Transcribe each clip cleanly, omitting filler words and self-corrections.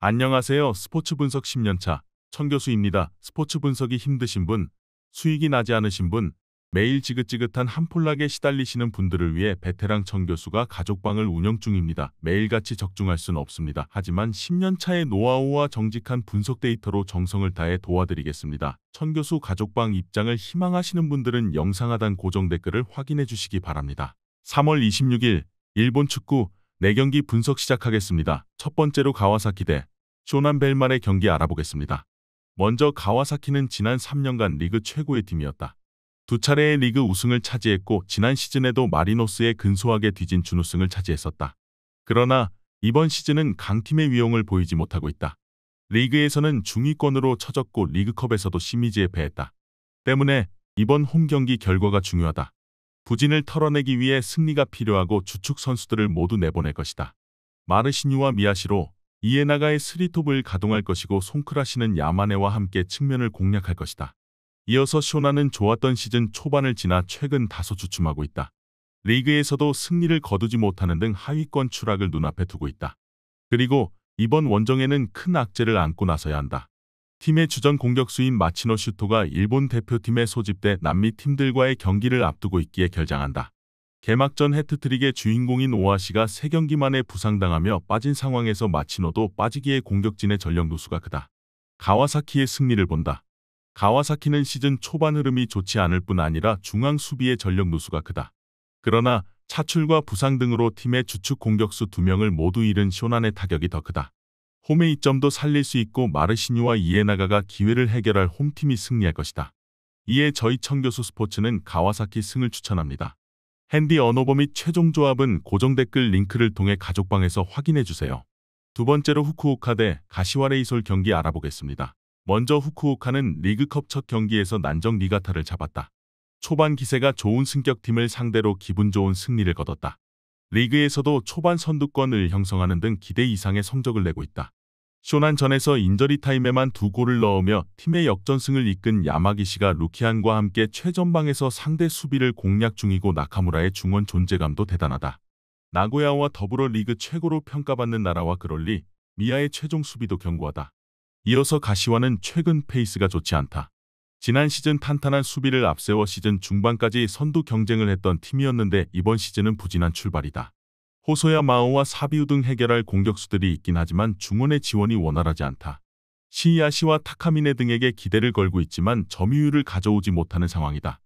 안녕하세요. 스포츠 분석 10년차 천교수입니다. 스포츠 분석이 힘드신 분, 수익이 나지 않으신 분, 매일 지긋지긋한 한폴락에 시달리시는 분들을 위해 베테랑 천교수가 가족방을 운영 중입니다. 매일같이 적중할 수는 없습니다. 하지만 10년차의 노하우와 정직한 분석 데이터로 정성을 다해 도와드리겠습니다. 천교수 가족방 입장을 희망하시는 분들은 영상 하단 고정 댓글을 확인해 주시기 바랍니다. 3월 26일 일본 축구 4경기 분석 시작하겠습니다. 첫 번째로 가와사키 대 쇼난 벨말의 경기 알아보겠습니다. 먼저 가와사키는 지난 3년간 리그 최고의 팀이었다. 두 차례의 리그 우승을 차지했고 지난 시즌에도 마리노스에 근소하게 뒤진 준우승을 차지했었다. 그러나 이번 시즌은 강팀의 위용을 보이지 못하고 있다. 리그에서는 중위권으로 처졌고 리그컵에서도 시미즈에 패했다. 때문에 이번 홈 경기 결과가 중요하다. 부진을 털어내기 위해 승리가 필요하고 주축 선수들을 모두 내보낼 것이다. 마르시뉴와 미야시로, 이에나가의 스리톱을 가동할 것이고 송크라시는 야마네와 함께 측면을 공략할 것이다. 이어서 쇼나는 좋았던 시즌 초반을 지나 최근 다소 주춤하고 있다. 리그에서도 승리를 거두지 못하는 등 하위권 추락을 눈앞에 두고 있다. 그리고 이번 원정에는 큰 악재를 안고 나서야 한다. 팀의 주전 공격수인 마치노 슈토가 일본 대표팀에 소집돼 남미 팀들과의 경기를 앞두고 있기에 결장한다. 개막전 해트트릭의 주인공인 오아시가 3경기 만에 부상당하며 빠진 상황에서 마치노도 빠지기에 공격진의 전력 누수가 크다. 가와사키의 승리를 본다. 가와사키는 시즌 초반 흐름이 좋지 않을 뿐 아니라 중앙 수비의 전력 누수가 크다. 그러나 차출과 부상 등으로 팀의 주축 공격수 2명을 모두 잃은 쇼난의 타격이 더 크다. 홈의 이점도 살릴 수 있고 마르시뉴와 이에나가가 기회를 해결할 홈팀이 승리할 것이다. 이에 저희 천교수 스포츠는 가와사키 승을 추천합니다. 핸디 언어버 및 최종 조합은 고정 댓글 링크를 통해 가족방에서 확인해주세요. 두 번째로 후쿠오카 대 가시와레이솔 경기 알아보겠습니다. 먼저 후쿠오카는 리그컵 첫 경기에서 난적 니가타를 잡았다. 초반 기세가 좋은 승격팀을 상대로 기분 좋은 승리를 거뒀다. 리그에서도 초반 선두권을 형성하는 등 기대 이상의 성적을 내고 있다. 쇼난전에서 인저리 타임에만 2골을 넣으며 팀의 역전승을 이끈 야마기시가 루키안과 함께 최전방에서 상대 수비를 공략 중이고 나카무라의 중원 존재감도 대단하다. 나고야와 더불어 리그 최고로 평가받는 나라와 그롤리, 미아의 최종 수비도 견고하다. 이어서 가시와는 최근 페이스가 좋지 않다. 지난 시즌 탄탄한 수비를 앞세워 시즌 중반까지 선두 경쟁을 했던 팀이었는데 이번 시즌은 부진한 출발이다. 호소야 마오와 사비우 등 해결할 공격수들이 있긴 하지만 중원의 지원이 원활하지 않다. 시야시와 타카미네 등에게 기대를 걸고 있지만 점유율을 가져오지 못하는 상황이다.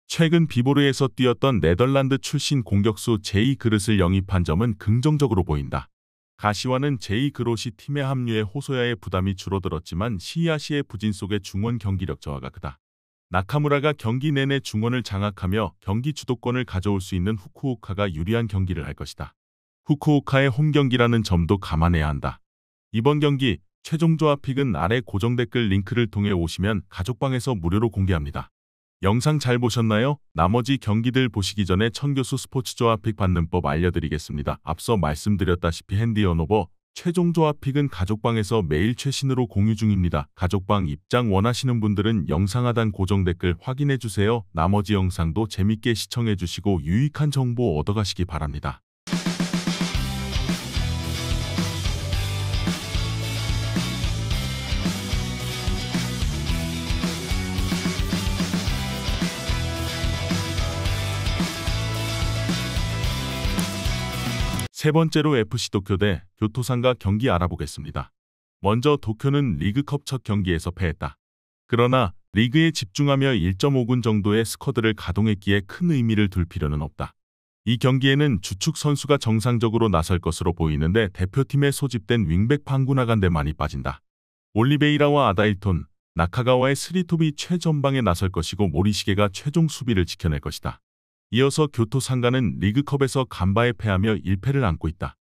최근 비보르에서 뛰었던 네덜란드 출신 공격수 제이 그릇을 영입한 점은 긍정적으로 보인다. 가시와는 제이 그롯이 팀에 합류해 호소야의 부담이 줄어들었지만 시야시의 부진 속에 중원 경기력 저하가 크다. 나카무라가 경기 내내 중원을 장악하며 경기 주도권을 가져올 수 있는 후쿠오카가 유리한 경기를 할 것이다. 후쿠오카의 홈 경기라는 점도 감안해야 한다. 이번 경기 최종 조합 픽은 아래 고정 댓글 링크를 통해 오시면 가족방에서 무료로 공개합니다. 영상 잘 보셨나요? 나머지 경기들 보시기 전에 천교수 스포츠 조합 픽 받는 법 알려드리겠습니다. 앞서 말씀드렸다시피 핸디 언어버 최종 조합 픽은 가족방에서 매일 최신으로 공유 중입니다. 가족방 입장 원하시는 분들은 영상 하단 고정 댓글 확인해주세요. 나머지 영상도 재밌게 시청해주시고 유익한 정보 얻어가시기 바랍니다. 세 번째로 FC 도쿄 대 교토상가 경기 알아보겠습니다. 먼저 도쿄는 리그컵 첫 경기에서 패했다. 그러나 리그에 집중하며 1.5군 정도의 스쿼드를 가동했기에 큰 의미를 둘 필요는 없다. 이 경기에는 주축 선수가 정상적으로 나설 것으로 보이는데 대표팀에 소집된 윙백 방구나간데 많이 빠진다. 올리베이라와 아다일톤, 나카가와의 스리톱이 최전방에 나설 것이고 모리시게가 최종 수비를 지켜낼 것이다. 이어서 교토상가는 리그컵에서 간바에 패하며 1패를 안고 있다.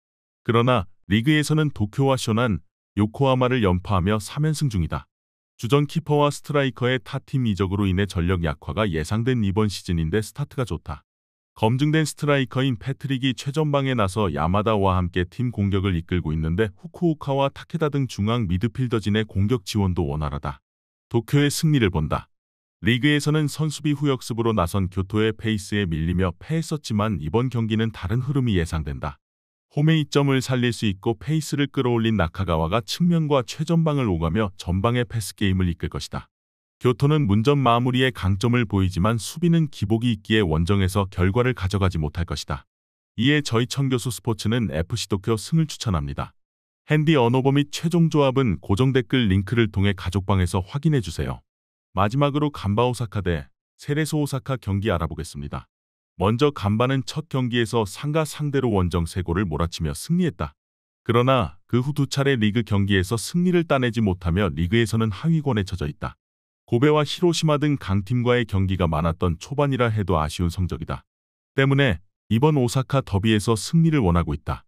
그러나 리그에서는 도쿄와 쇼난, 요코하마를 연파하며 3연승 중이다. 주전 키퍼와 스트라이커의 타팀 이적으로 인해 전력 약화가 예상된 이번 시즌인데 스타트가 좋다. 검증된 스트라이커인 패트릭이 최전방에 나서 야마다와 함께 팀 공격을 이끌고 있는데 후쿠오카와 타케다 등 중앙 미드필더진의 공격 지원도 원활하다. 도쿄의 승리를 본다. 리그에서는 선수비 후역습으로 나선 교토의 페이스에 밀리며 패했었지만 이번 경기는 다른 흐름이 예상된다. 홈의 이점을 살릴 수 있고 페이스를 끌어올린 나카가와가 측면과 최전방을 오가며 전방의 패스게임을 이끌 것이다. 교토는 문전 마무리에 강점을 보이지만 수비는 기복이 있기에 원정에서 결과를 가져가지 못할 것이다. 이에 저희 청교수 스포츠는 FC 도쿄 승을 추천합니다. 핸디 언어버 및 최종 조합은 고정 댓글 링크를 통해 가족방에서 확인해주세요. 마지막으로 간바 오사카 대 세레소 오사카 경기 알아보겠습니다. 먼저 간바는 첫 경기에서 상가 상대로 원정 3골을 몰아치며 승리했다. 그러나 그 후 2차례 리그 경기에서 승리를 따내지 못하며 리그에서는 하위권에 처져 있다. 고베와 히로시마 등 강팀과의 경기가 많았던 초반이라 해도 아쉬운 성적이다. 때문에 이번 오사카 더비에서 승리를 원하고 있다.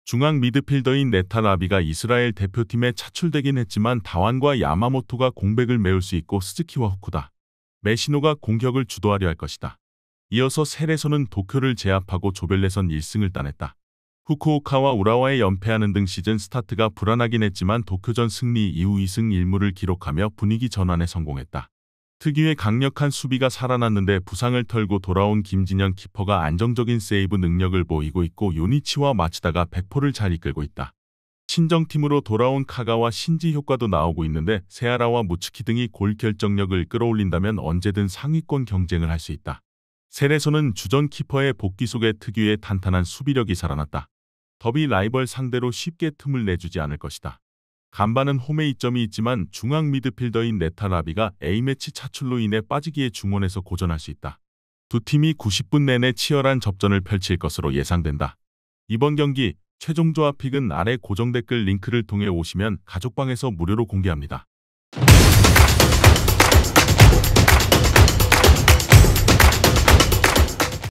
중앙 미드필더인 네타 라비가 이스라엘 대표팀에 차출되긴 했지만 다완과 야마모토가 공백을 메울 수 있고 스즈키와 후쿠다, 메시노가 공격을 주도하려 할 것이다. 이어서 세레소는 도쿄를 제압하고 조별예선 1승을 따냈다. 후쿠오카와 우라와에 연패하는 등 시즌 스타트가 불안하긴 했지만 도쿄전 승리 이후 2승 1무를 기록하며 분위기 전환에 성공했다. 특유의 강력한 수비가 살아났는데 부상을 털고 돌아온 김진현 키퍼가 안정적인 세이브 능력을 보이고 있고 요니치와 마츠다가 백포를 잘 이끌고 있다. 친정팀으로 돌아온 카가와 신지 효과도 나오고 있는데 세아라와 무츠키 등이 골 결정력을 끌어올린다면 언제든 상위권 경쟁을 할 수 있다. 세레소는 주전 키퍼의 복귀 속에 특유의 탄탄한 수비력이 살아났다. 더비 라이벌 상대로 쉽게 틈을 내주지 않을 것이다. 간바는 홈에 이점이 있지만 중앙 미드필더인 네타 라비가 A매치 차출로 인해 빠지기에 중원에서 고전할 수 있다. 두 팀이 90분 내내 치열한 접전을 펼칠 것으로 예상된다. 이번 경기 최종 조합 픽은 아래 고정 댓글 링크를 통해 오시면 가족방에서 무료로 공개합니다.